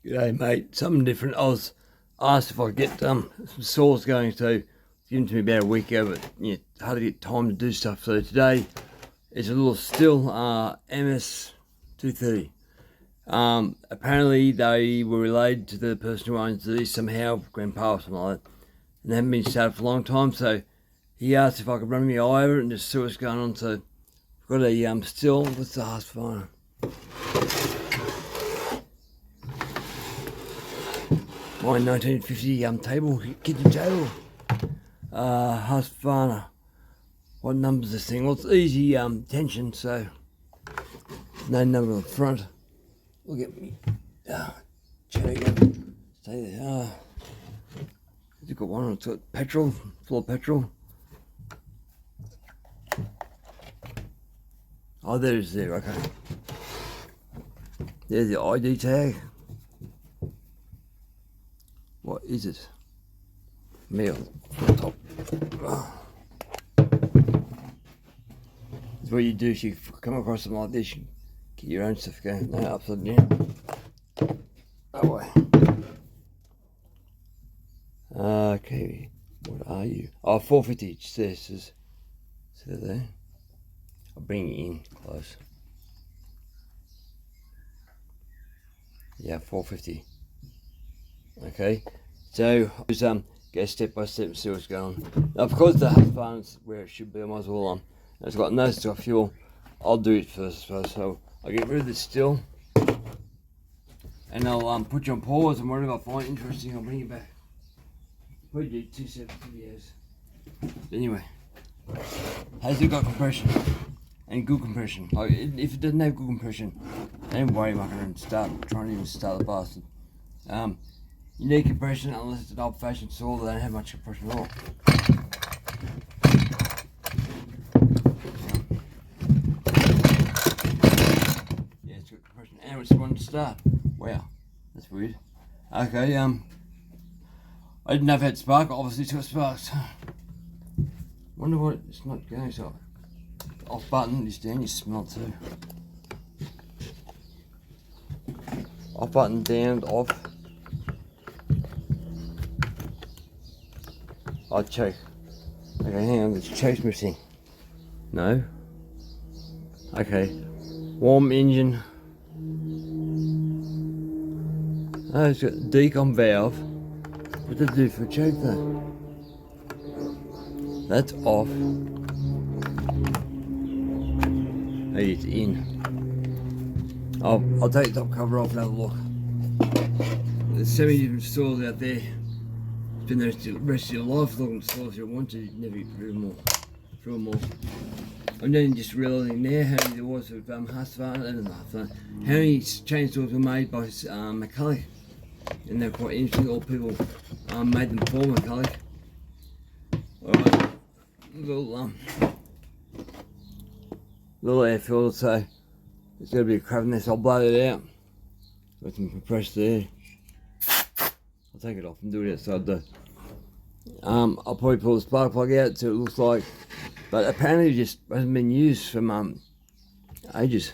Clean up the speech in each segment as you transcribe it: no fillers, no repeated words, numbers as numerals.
G'day mate, something different. I was asked if I could get some saws going, so it's given to me about a week ago, but hard to get time to do stuff. So today is a little still MS 230. Apparently they were related to the person who owns these somehow, grandpa or something like that, and they haven't been started for a long time. So he asked if I could run my eye over it and just see what's going on. So I've got a still with the Husqvarna. My 1950 table, kitchen table, Husqvarna. What number's this thing? Well, it's easy tension, so no number on the front. Look at me. Stay there. You've got one. It's got petrol, full of petrol. Oh, there's there. Okay. There's the ID tag. What is it? Meal. Top. That's what you do if you come across something like this. You get your own stuff going. No, upside down. That way. Okay. What are you? Oh, 450. It says. See there? I'll bring it in close. Yeah, 450. Okay, so just go step by step and see what's going on. Now, of course, the Husqvarna's where it should be. I might as well it's got no stuff fuel. I'll do it first, so I'll get rid of this still, and I'll put you on pause, and whatever I find interesting, I'll bring you back. Probably do 2 separate videos. But anyway, has it got compression? And good compression. Like, if it doesn't have good compression, don't worry about it and trying to even start the bastard. You need compression unless it's an old-fashioned saw that don't have much compression at all. Yeah, it's got compression and it's one to start. Wow, that's weird. Okay, I didn't know if it had spark. Obviously, it's got sparks. Wonder what it's not going. So off button is down. You smell it too. Off button down, off. I'll check. Okay, hang on, there's choke's missing. No. Okay. Warm engine. Oh, it's got decom valve. What does it do for a choke though? That's off. Hey, it's in. I'll take the top cover off and have a look. There's so many different saws out there. Spend the rest of your life looking at saws you want to, you'd never get through them all. I'm only just realising now how many there was with Husqvarna, how many chainsaws were made by McCulloch, and they're quite interesting. All people made them for McCulloch. Alright, little air filter, so there's got to be a crab in this. I'll blow it out. Got some compressed there. I'll take it off and do it outside though. I'll probably pull the spark plug out so it looks like, but apparently it just hasn't been used from ages.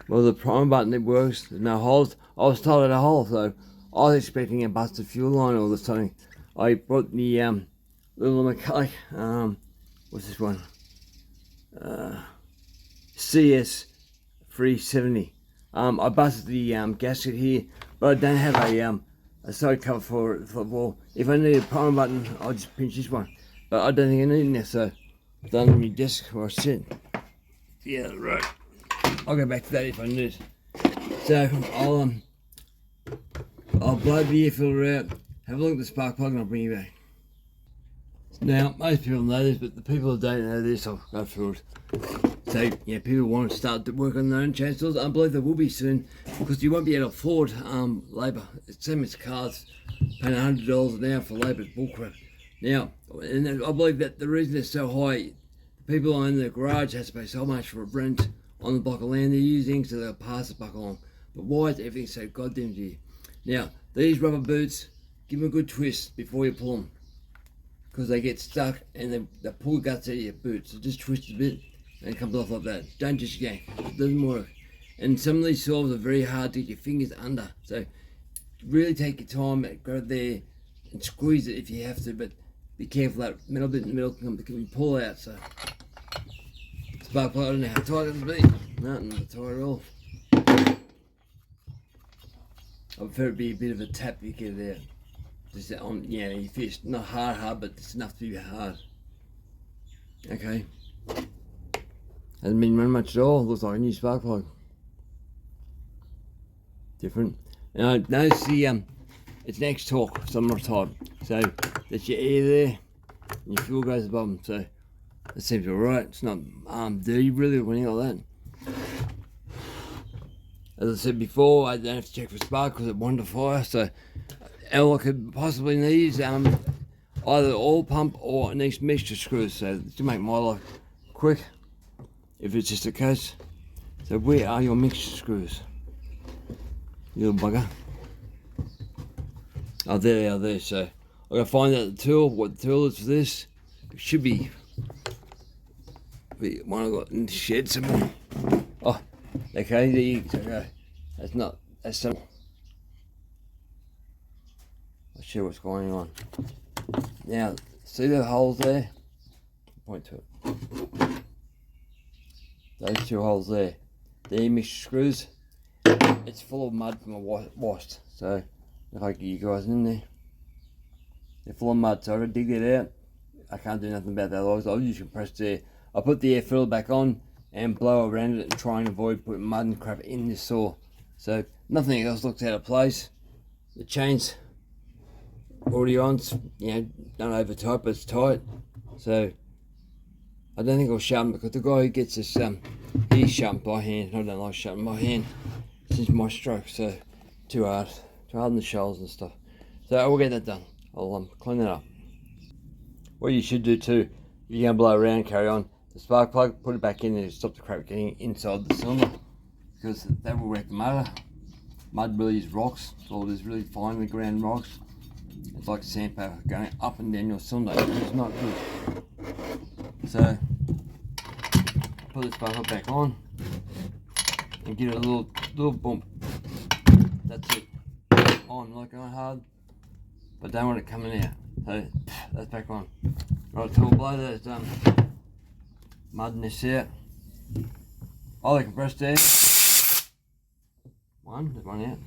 Well, the primer button, it works, there's no holes. I was told it had a hole, so I was expecting a busted fuel line or something. I brought the little McCulloch, what's this one? CS 370. I busted the gasket here, but I don't have a side cover for it. Well, if I need a primer button, I'll just pinch this one. But I don't think I need it now, so I've done on my desk where I sit. Yeah, right. I'll go back to that if I need it. So I'll blow the air filter out, have a look at the spark plug, and I'll bring you back. Now, most people know this, but the people who don't know this, I'll go through it. So, yeah, people want to start to work on their own chainsaws. I believe they will be soon, because you won't be able to afford labour. It's same as cars, paying $100 an hour for labour is bullcrap. Now, and I believe that the reason they're so high, the people in the garage has to pay so much for a rent on the block of land they're using, so they'll pass the buck along. But why is everything so goddamn dear? Now, these rubber boots, give them a good twist before you pull them, because they get stuck and they pull guts out of your boot. So just twist a bit and it comes off like that. Don't just yank, it doesn't work. And some of these saws are very hard to get your fingers under. So really take your time, go there and squeeze it if you have to, but be careful that metal bit in the middle can pull out. So spark plug, I don't know how tight it'll be. Nothing to tie it off. I prefer it to be a bit of a tap you get it out. Just on, yeah, your fist. Not hard, but it's enough to be hard. Okay. Hasn't been run much at all. Looks like a new spark plug. Different. Now notice the it's an X torque similar type. So that's your air there, and your fuel goes above them. So that seems alright. It's not dirty really or anything like that. As I said before, I don't have to check for spark because it won't fire. So all I could possibly need is either oil pump or an extra mixture screws. So to make my life quick, if it's just a case. So where are your mixture screws? You little bugger. Oh, there they are there. So I'm going to find out the tool, what the tool is for this. It should be one I got in the shed somewhere. Oh, okay, there you go. That's some. I'll show what's going on. Now, see the holes there? Point to it. Those two holes there. They're mixture screws. It's full of mud from a washed. So, if I get you guys in there. They're full of mud, so I gotta dig it out. I can't do nothing about that, otherwise I'll use compressed air. I'll put the air filter back on and blow around it and try and avoid putting mud and crap in the saw. So nothing else looks out of place. The chain's already on, you know, not over tight, but it's tight. So I don't think I'll sharpen because the guy who gets this, he's sharpened by hand. I don't like sharpening by hand since my stroke, so too hard on the shells and stuff. So I will get that done. I'll clean that up. What you should do too, if you're gonna blow around, carry on. The spark plug, put it back in and stop the crap getting inside the cylinder, because that will wreck the motor. Mud really is rocks, so it is really finely ground rocks. It's like sandpaper going up and down your cylinder. It's not good. So put the spark plug back on and give it a little bump. That's it. On, not going hard, but don't want it coming out. So that's back on. Right, so we'll blow those mud and this out. Oh, the compressed air. One out.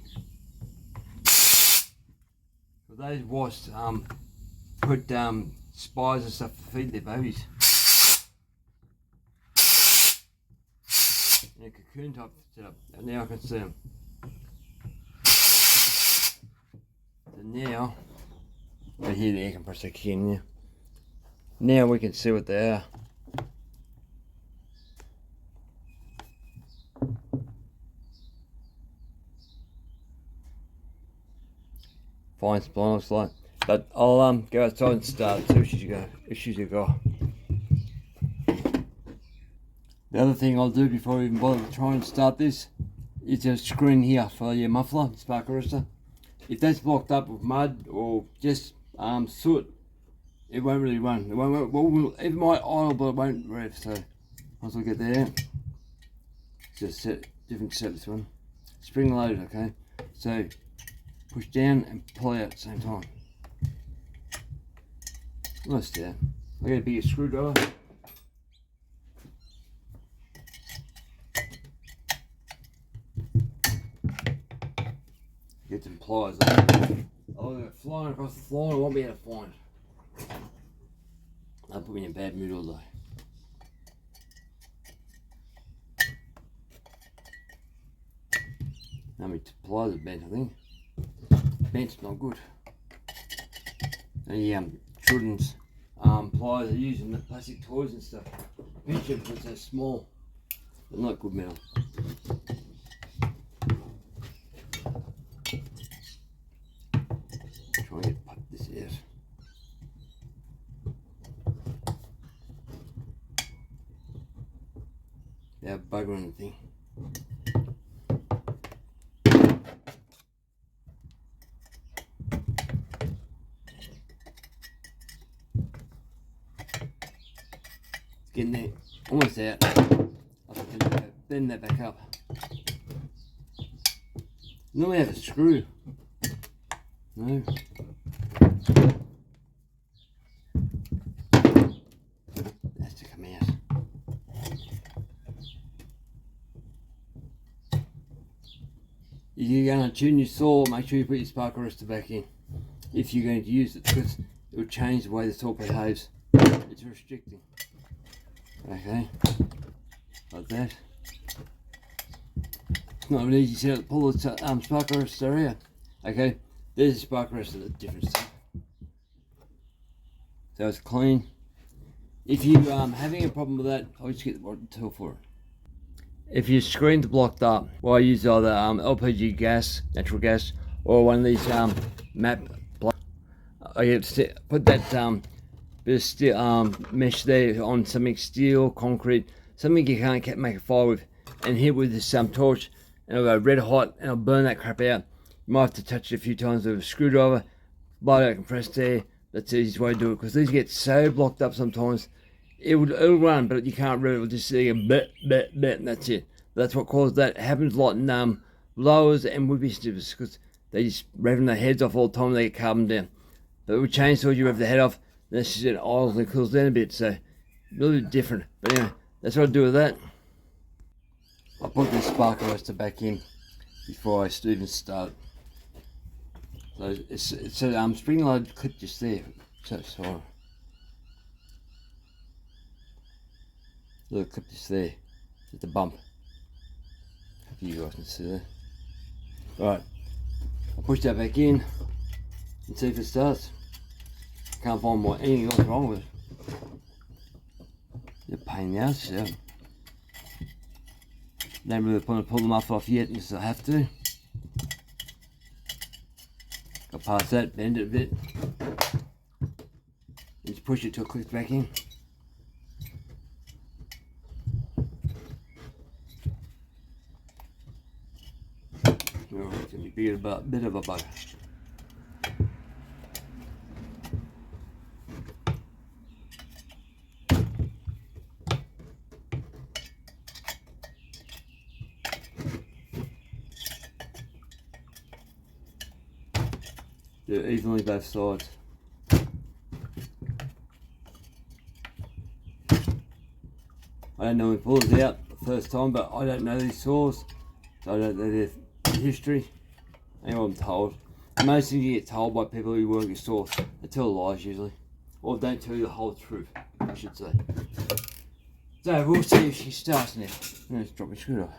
So those wasps put spies and stuff to feed their babies. And a cocoon type setup. And now I can see them. So now, I hear the air compressor kicking in. Now we can see what they are. Fine supply looks like. But I'll go outside and start, see what issues you got. The other thing I'll do before I even bother to try and start this is a screw in here for your muffler, spark arrestor. If that's blocked up with mud or just soot, it won't really run. It might idle, but it won't rev. So once I get there, just different set this one. Spring loaded, okay. So push down and pull out at the same time. Nice down. I got a bigger screwdriver. Get some pliers. I'll go flying across the floor and I won't be able to find it. That'll put me in a bad mood all day. How many pliers are bent, I think. Bent's not good. And children's pliers are using the plastic toys and stuff. Picture because they're small. They're not good metal. Try and pop this out. Yeah, bugger on the thing. Getting there, almost out. I can bend that back up. Normally have a screw. No. That's to come out. If you're going to tune your saw, make sure you put your spark arrestor back in. If you're going to use it, because it will change the way the saw behaves. It's restricting. Okay, like that. It's not an easy setup to pull the spark arrestor out. Okay, there's a spark arrestor, that's different stuff. So it's clean. If you're having a problem with that, I'll just get the bottom tool for it. If your screen's blocked up, well, I use either LPG gas, natural gas, or one of these map blocks. I get to put that bit of steel, mesh there on something steel, concrete, something you can't make a fire with, and hit with this torch, and it'll go red hot, and it'll burn that crap out. You might have to touch it a few times with a screwdriver, blow out compressed air. That's the easiest way to do it, because these get so blocked up sometimes. It'll run, but you can't rev it. It'll just say bet, and that's it. That's what causes that. It happens a lot in blowers and would-be snippers, because they just revving their heads off all the time. They get carbon down. But with chainsaws, you rev the head off, and that's just it idles and cools down a bit. So a little bit different. But anyway, that's what I do with that. I'll put this spark arrestor back in before I even start. So it's a spring-loaded clip just there. So sorry. Little clip just there. Just a bump. Hopefully you guys can see that. Right. I'll push that back in and see if it starts. Can't find anything else wrong with it. It's a pain in the ass, yeah. Don't really want to pull the muff off yet because I have to. Go past that, bend it a bit. And just push it till it clicks back in. Oh, it's going to be a bit of a bug. Do it evenly both sides. I don't know when pull it out the first time, but I don't know these saws, so I don't know their history. Anyway, I'm told. Most things you get told by people who work at saws. They tell lies usually, or don't tell you the whole truth, I should say. So we'll see if she starts now. Let's drop my screwdriver.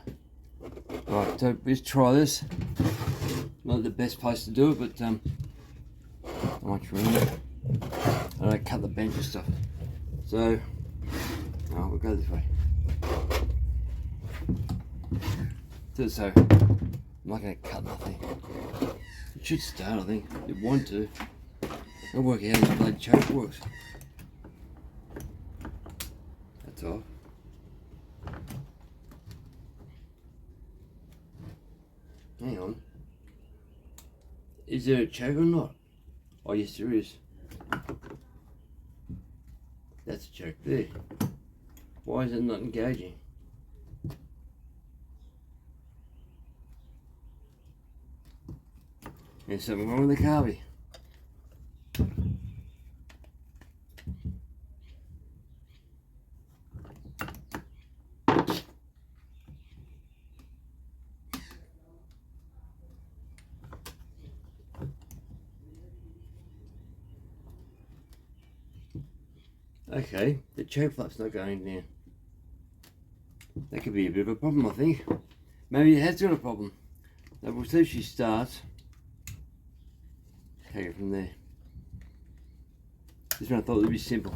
Right, so let's try this. Not the best place to do it, but not much room. I don't cut the bench and stuff. So, we'll go this way. So, I'm not going to cut nothing. It should start, I think. It want to. I'll work out how the bloody choke works. That's all. Hang on. Is there a choke or not? Oh yes there is. That's a choke there. Why is it not engaging? There's something wrong with the carby. Okay, the choke flap's not going down. That could be a bit of a problem, I think. Maybe it has got a problem. Now we'll see if she starts. Take it from there. This one I thought it would be simple.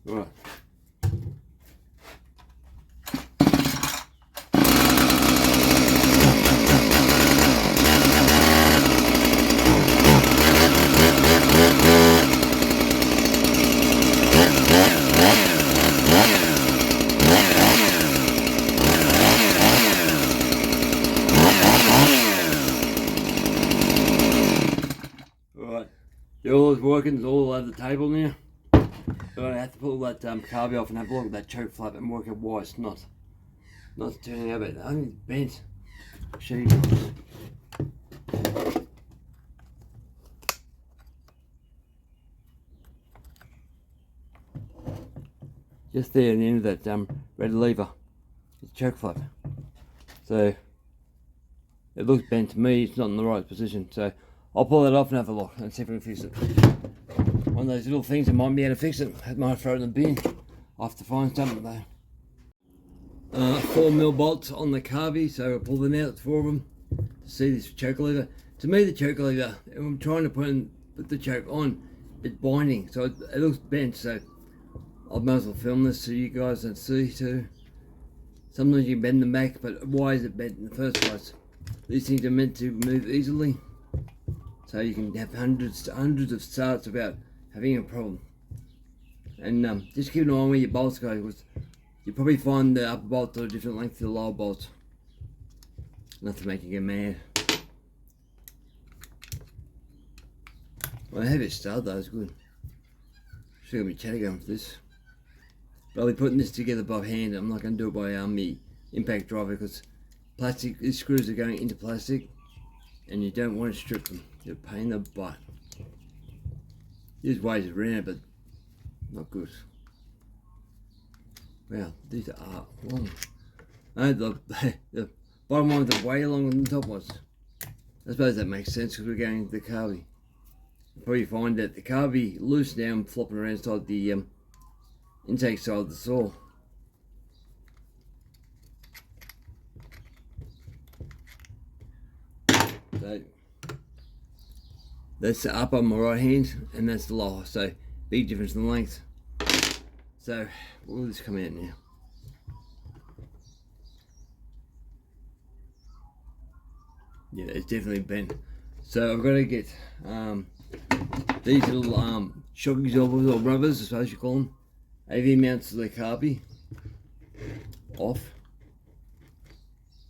Right. All is working, it's all over the table now. But I have to pull that carby off and have a look at that choke flap and work out why it's not turning out. I think it's bent. I'll show you guys. just there in the end of that red lever, it's choke flap. So it looks bent to me, it's not in the right position. So I'll pull that off and have a look and see if we can fix it. One of those little things that might be able to fix it. I might throw it in the bin. I'll have to find something though. 4mm bolts on the carby, so I'll pull them out, 4 of them, to see this choke lever. To me, the choke lever, I'm trying to put the choke on, it's binding, so it looks bent, so I might as well film this so you guys can see too. Sometimes you bend them back, but why is it bent in the first place? These things are meant to move easily, so you can have hundreds of starts without having a problem. And just keep an eye on where your bolts go, because you'll probably find the upper bolts are a different length to the lower bolts. Enough to make you get mad. Well, I have it started though, it's good. Still gonna be chatty going for this. But I'll be putting this together by hand. I'm not gonna do it by the impact driver, because plastic, these screws are going into plastic and you don't want to strip them. They're a pain in the butt. There's ways around it, but not good. Wow, these are long. The bottom ones are way longer than the top ones. I suppose that makes sense because we're going to the carby. You'll probably find that the carby loose now and flopping around inside the intake side of the saw. So that's the upper on my right hand and that's the lower, so big difference in length. So will this come out now? Yeah, it's definitely bent. So I've got to get these little shock absorbers or rubbers, I suppose you call them, AV mounts to the carby off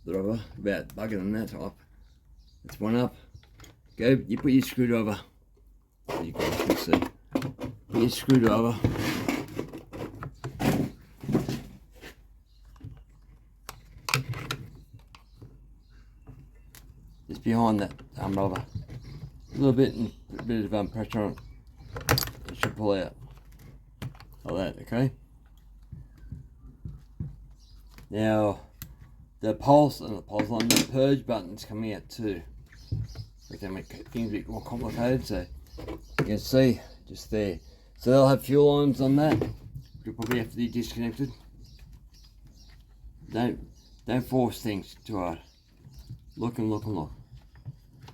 the rubber, about bugging on that type. That's one up. Go, you put your screwdriver, so you guys can see. Put your screwdriver just behind that rubber. A little bit and a bit of pressure on it. It should pull out. Like that, okay? Now, the pulse and the pulse line, the purge button's coming out too. We can make things a bit more complicated, so you can see just there. So they'll have fuel lines on that. You'll probably have to be disconnected. Don't force things too hard. Look and look and look.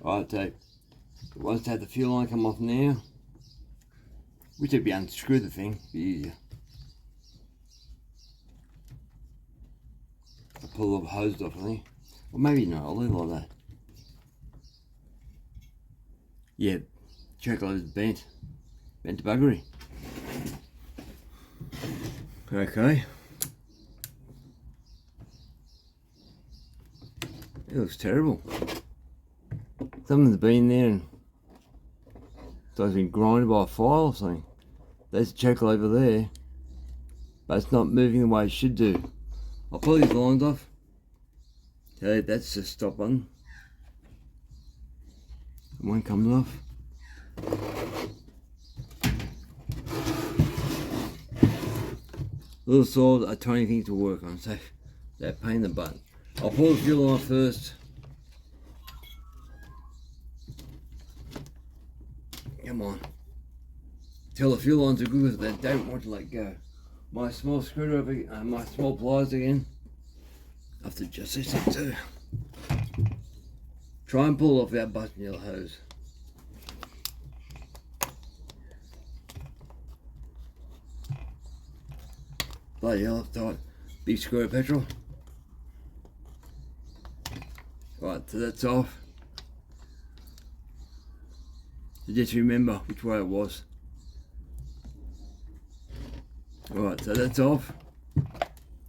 Alright, so once have the fuel line come off now, which would be unscrew the thing, be easier. I'll pull the hose off, I think. Or maybe not, I'll leave it like that. Yeah, choke lever is bent to buggery. Okay. It looks terrible. Something's been there and it's been grinded by a file or something. There's a choke lever there, but it's not moving the way it should do. I'll pull these lines off. Okay, that's the stop button. And one comes off. Little saws are tiny things to work on, so they're a pain in the butt. I'll pull the fuel line first. Come on. Tell the fuel lines are good because they don't want to let go. My small screwdriver, my small pliers again. I have to adjust this thing too. Try and pull off without busting your hose. Bloody hell, tight. Big square of petrol. Right, so that's off. So just remember which way it was. Alright, so that's off.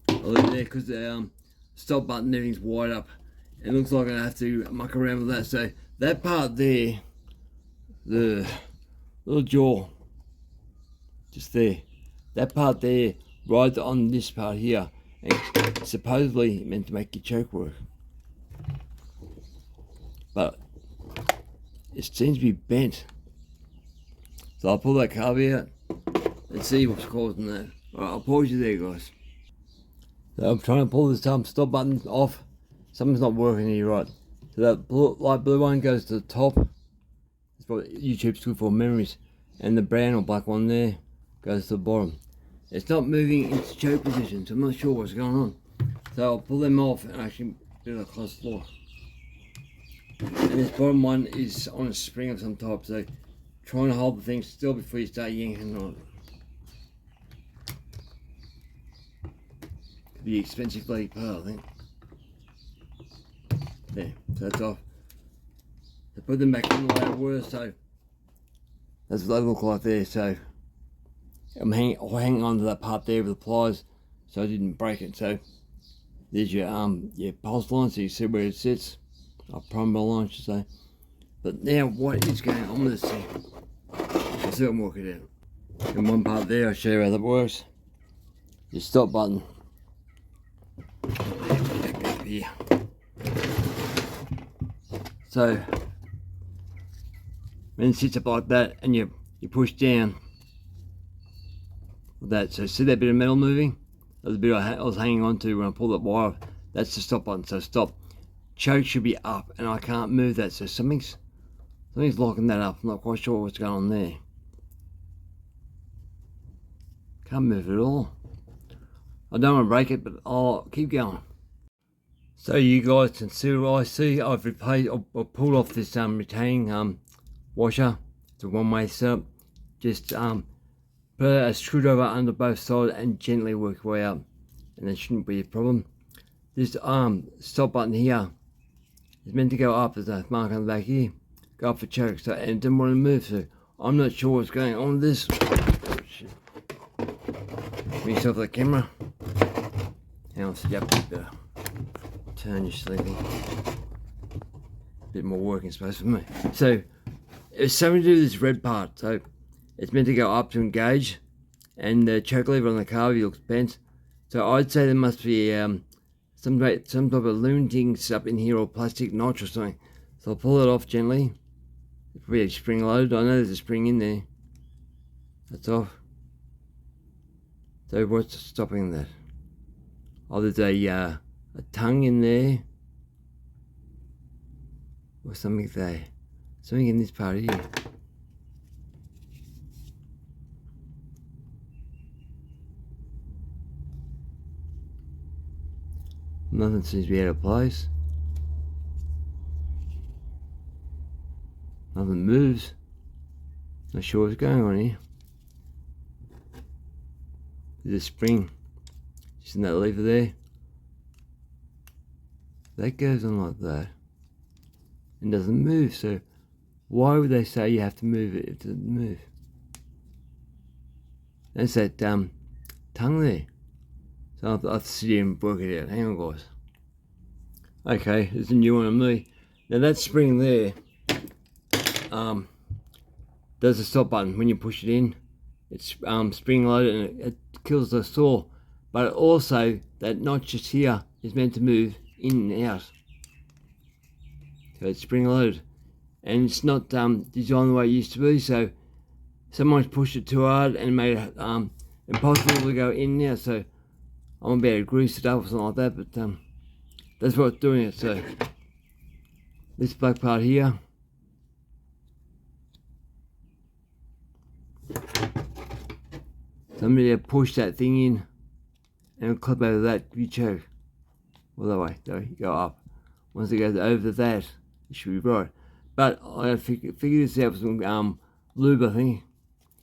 I'll leave it there because the stop button, everything's wide up. It looks like I have to muck around with that. So that part there, the little jaw, just there, that part there rides on this part here, and supposedly meant to make your choke work. But it seems to be bent. So I'll pull that carby out and see what's causing that. Alright, I'll pause you there, guys. So I'm trying to pull this stop button off. Something's not working here, right? So that light blue one goes to the top. That's what YouTube's good for, memories. And the brown or black one there goes to the bottom. It's not moving into choke position, so I'm not sure what's going on. So I'll pull them off and actually do a close floor. And this bottom one is on a spring of some type, so trying to hold the thing still before you start yanking on it. Could be expensive bloody part, I think. There, so that's off. So put them back in the way it was, so that's what they look like there. So I'm hanging on to that part there with the pliers so I didn't break it. So there's your pulse line, so you see where it sits. Primary line, I should say. But now what is going on with this thing? I'll see if I can work it out. In one part there, I'll show you how that works. Your stop button. Back up here. So when it sits up like that and you push down with that, so see that bit of metal moving? That's the bit I was hanging on to when I pulled that wire off. That's the stop button, so stop. Choke should be up and I can't move that, so something's locking that up. I'm not quite sure what's going on there. Can't move it at all. I don't want to break it, but I'll keep going. So you guys can see what I see. I've pulled off this retaining washer. It's a one-way setup. Just put a screwdriver under both sides and gently work your way up, and there shouldn't be a problem. This stop button here is meant to go up. There's a mark on the back here. Go up for choke, so, and it didn't want to move, so I'm not sure what's going on with this. Oh, shit. Give yourself the camera. Hang on, sit up a bit better. Turn your sleeping. Bit more working space for me. So it's something to do with this red part. So it's meant to go up to engage, and the choke lever on the car looks bent. So I'd say there must be some type of aluminum stuff in here, or plastic notch or something. So I'll pull it off gently. It's probably spring loaded. I know there's a spring in there. That's off. So what's stopping that? Oh, there's a tongue in there, or something there. Something in this part here. Nothing seems to be out of place. Nothing moves. Not sure what's going on here. There's a spring just in that lever there. That goes on like that and doesn't move, so why would they say you have to move it if it doesn't move? That's that tongue there. So I'll have to sit here and work it out. Hang on, guys. Okay, there's a new one on me. Now that spring there does the stop button. When you push it in, it's spring loaded and it kills the saw. But also that notch just here is meant to move in and out. So it's spring loaded, and it's not designed the way it used to be. So someone's pushed it too hard and made it impossible to go in and out. So I'm gonna be able to grease it up or something like that. But that's what's doing it. So this black part here, somebody pushed that thing in and clip over that. You choke. Well, that way, so you go up. Once it goes over that, it should be right. But I gotta figure this out with some lube, I think.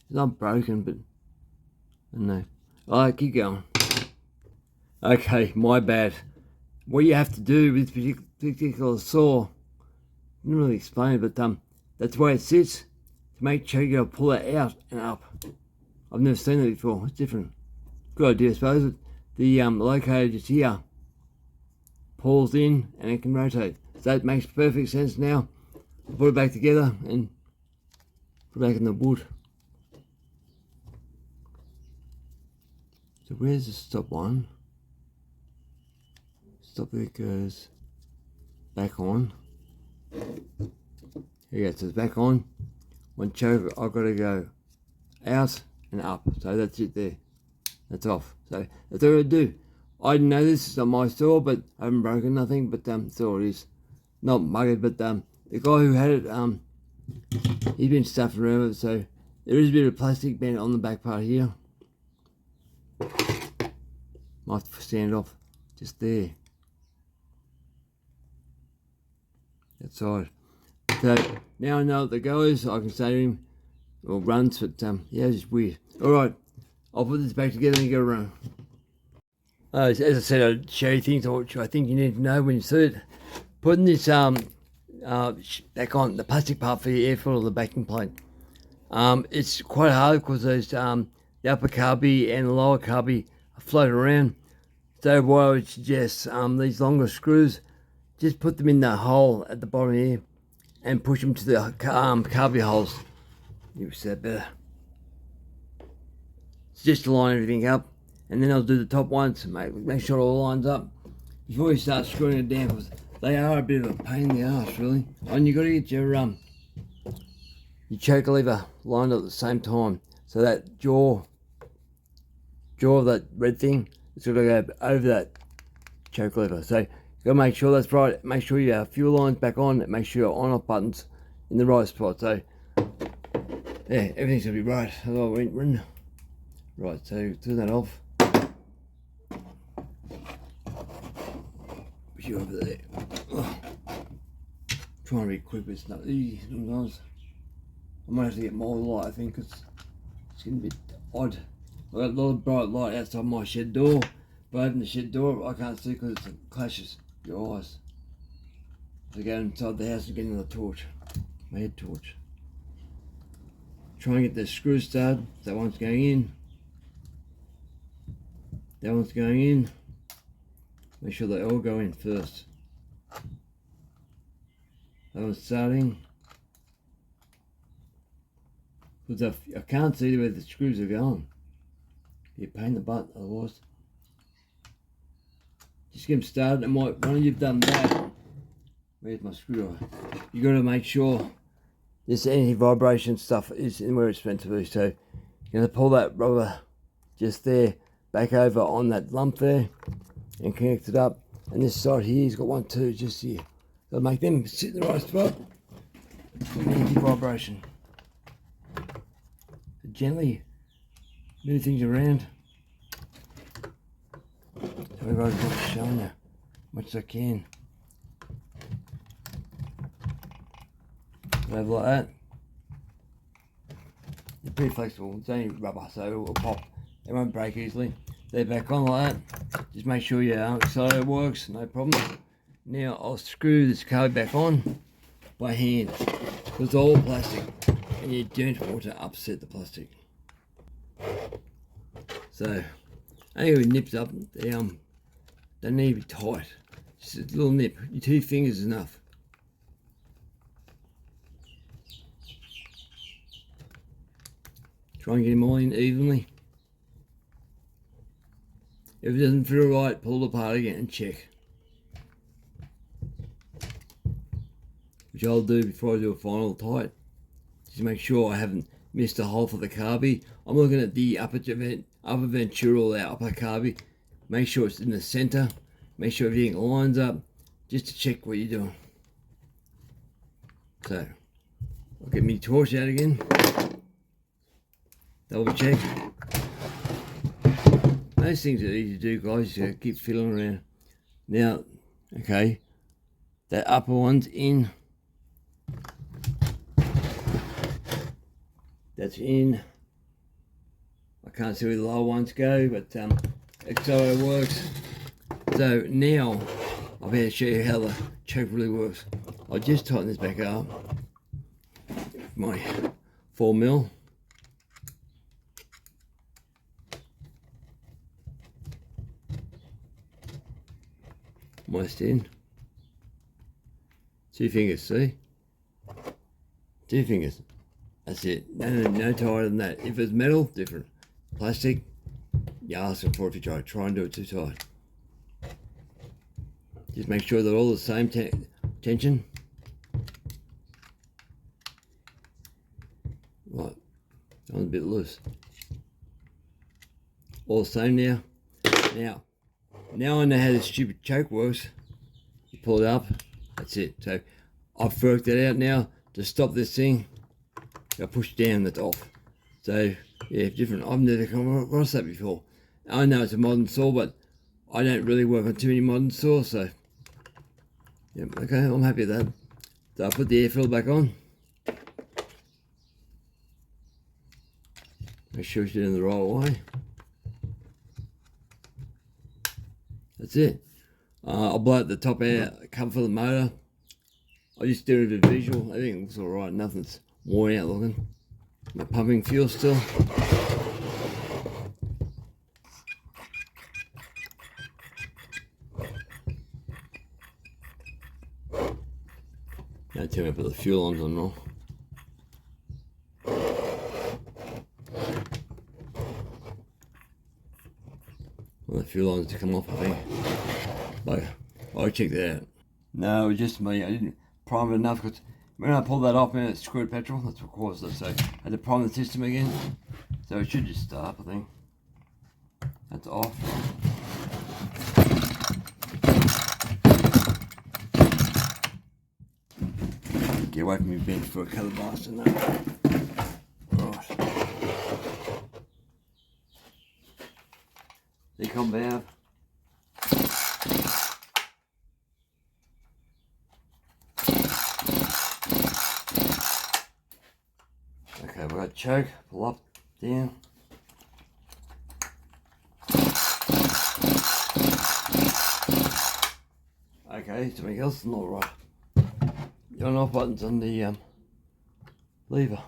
It's not broken, but I don't know. Alright, keep going. Okay, my bad. What you have to do with this particular saw, I didn't really explain it, but that's the way it sits. To make sure you gotta pull it out and up. I've never seen it before. It's different. Good idea, I suppose. The locator just here pulls in and it can rotate. So that makes perfect sense now. I'll put it back together and put it back in the wood. So where's the stop one? Stop there goes back on. Here you go, so it's back on. One choke, I've got to go out and up. So that's it there. That's off. So that's all I do. I didn't know this, it's not my store, but I haven't broken nothing, but that's all it is. Not mugged, but the guy who had it, he's been stuffing around with it, so there is a bit of plastic bent on the back part here. Might have to stand off just there. That side. So now I know what the go is, I can say to him, or runs, but yeah, it's just weird. Alright, I'll put this back together and go run. As I said, I'd show you things which I think you need to know when you see it. Putting this back on the plastic part for your air filter, the backing plate. It's quite hard because those the upper cubby and the lower cubby are floating around. So what I would suggest, these longer screws, just put them in the hole at the bottom here and push them to the cubby holes. You said better. So just to line everything up, and then I'll do the top ones, make sure it all lines up before you start screwing it down, because they are a bit of a pain in the arse, really. And you got to get your choke lever lined up at the same time, so that jaw of that red thing is got to go over that choke lever. So you got to make sure that's right. Make sure you have fuel lines back on. Make sure your on-off buttons in the right spot. So yeah, everything's gonna be right. Right, so turn that off. Put you over there. Oh. Trying to be quick, but it's not easy sometimes. I might have to get more light, I think, because it's getting a bit odd. I've got a lot of bright light outside my shed door, but I open the shed door, I can't see because it clashes your eyes. So I go inside the house and get another torch, my head torch. Try and get the screw started. That one's going in. That one's going in. Make sure they all go in first. That one's starting. Because I can't see where the screws are going. You pain in the butt otherwise. Just get them started, and once you've done that, where's my screwdriver? You got to make sure this anti-vibration stuff is in where it's meant to be. So you're going to pull that rubber just there back over on that lump there and connect it up. And this side here has got 1, 2 just here. So make them sit in the right spot. Anti-vibration. So gently move things around. So I'm just showing you as much as I can. Over like that. They're pretty flexible. It's only rubber, so it will pop. It won't break easily. They're back on like that. Just make sure your accelerator works, no problem. Now I'll screw this code back on by hand. It's all plastic, and you don't want to upset the plastic. So, only with nips up, they need to be tight. Just a little nip. Your 2 fingers is enough. Try and get them all in evenly. If it doesn't feel right, pull it apart again and check. Which I'll do before I do a final tight. Just make sure I haven't missed a hole for the carby. I'm looking at the upper ventura or the upper carby. Make sure it's in the center. Make sure everything lines up, just to check what you're doing. So, I'll get my torch out again. Double check. Most things are easy to do, guys. You keep fiddling around. Now, okay, that upper one's in. That's in. I can't see where the lower ones go, but that's how it works. So now I'll be able to show you how the choke really works. I'll just tighten this back up. My 4mm. Almost in. 2 fingers, see? 2 fingers. That's it. No tighter than that. If it's metal, different. Plastic, you're asking for it if you try. Try and do it too tight. Just make sure they're all the same tension. Right. That one's a bit loose. all the same now. Now I know how this stupid choke works. You pull it up, that's it. So I've worked that out now. To stop this thing, I push down, that's off. So yeah, different. I've never come across that before. I know it's a modern saw, but I don't really work on too many modern saws, so yeah, okay, I'm happy with that. So I put the air filter back on. Make sure it's doing the right way. That's it. I'll blow out the top air cover for the motor. I just do it a visual. I think it looks alright. Nothing's worn out looking. My pumping fuel still. Don't tell me I put the fuel on or not. Well, the fuel lines to come off, I think. Like, I'll check that out. No, it was just me. I didn't prime it enough because when I pulled that off, man, it screwed petrol. That's what caused it. So I had to prime the system again. So it should just start, I think. That's off. Get away from me bench for a colour blaster now. Right. Decom valve. Okay, we've got choke, pull up, down. Okay, something else is not right. The on off button's on the lever.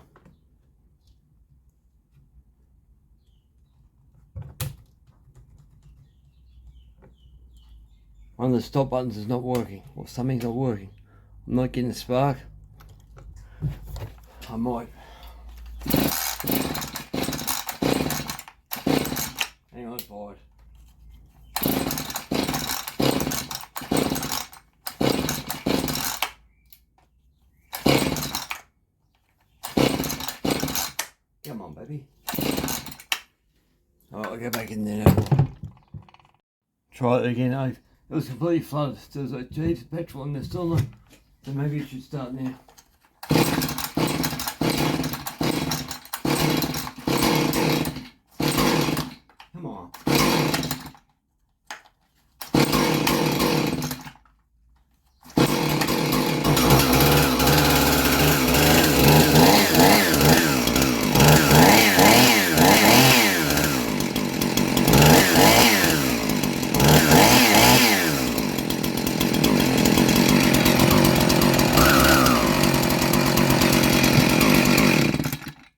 One of the stop buttons is not working, or something's not working. I'm not getting a spark. I might. Hang on, boy. Come on, baby. Alright, I'll go back in there now. Try it again. It was completely flooded. There was like heaps of petrol in there still not. So maybe it should start now. Come on.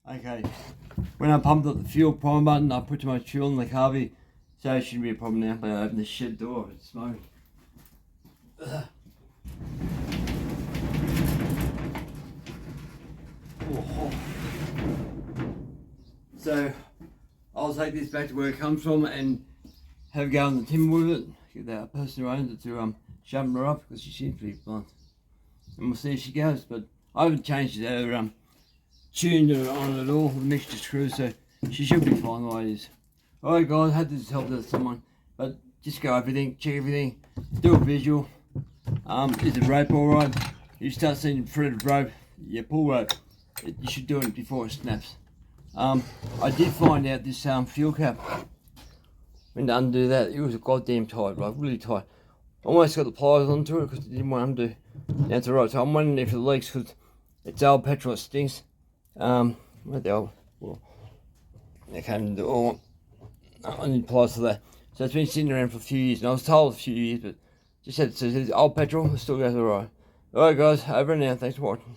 Okay, when I pumped up the fuel prime button, I put too much fuel in the carby, so it shouldn't be a problem now. But I open the shed door, it's smoking. Oh. So I'll take this back to where it comes from and have a go on the timber with it. Get that person who owns it to sharpen her up because she seems to be blunt. And we'll see if she goes. But I haven't changed her tuned her on at all, the mixture screw, so she should be fine the way it is. Alright guys, I had to help with someone, but just go everything, check everything, do a visual. Is the rope alright? You start seeing threaded rope, yeah, pull rope, you should do it before it snaps. I did find out this fuel cap, when to undo that, it was goddamn tight, like really tight. Almost got the pliers onto it because it didn't want to undo. Now it's alright, so I'm wondering if it leaks because it's old petrol, it stinks. Where the old, well, I can't do all. I need pliers for that. So it's been sitting around for a few years, and I was told a few years, but just said it's old petrol, it still goes alright. Alright guys, over and out, thanks for watching.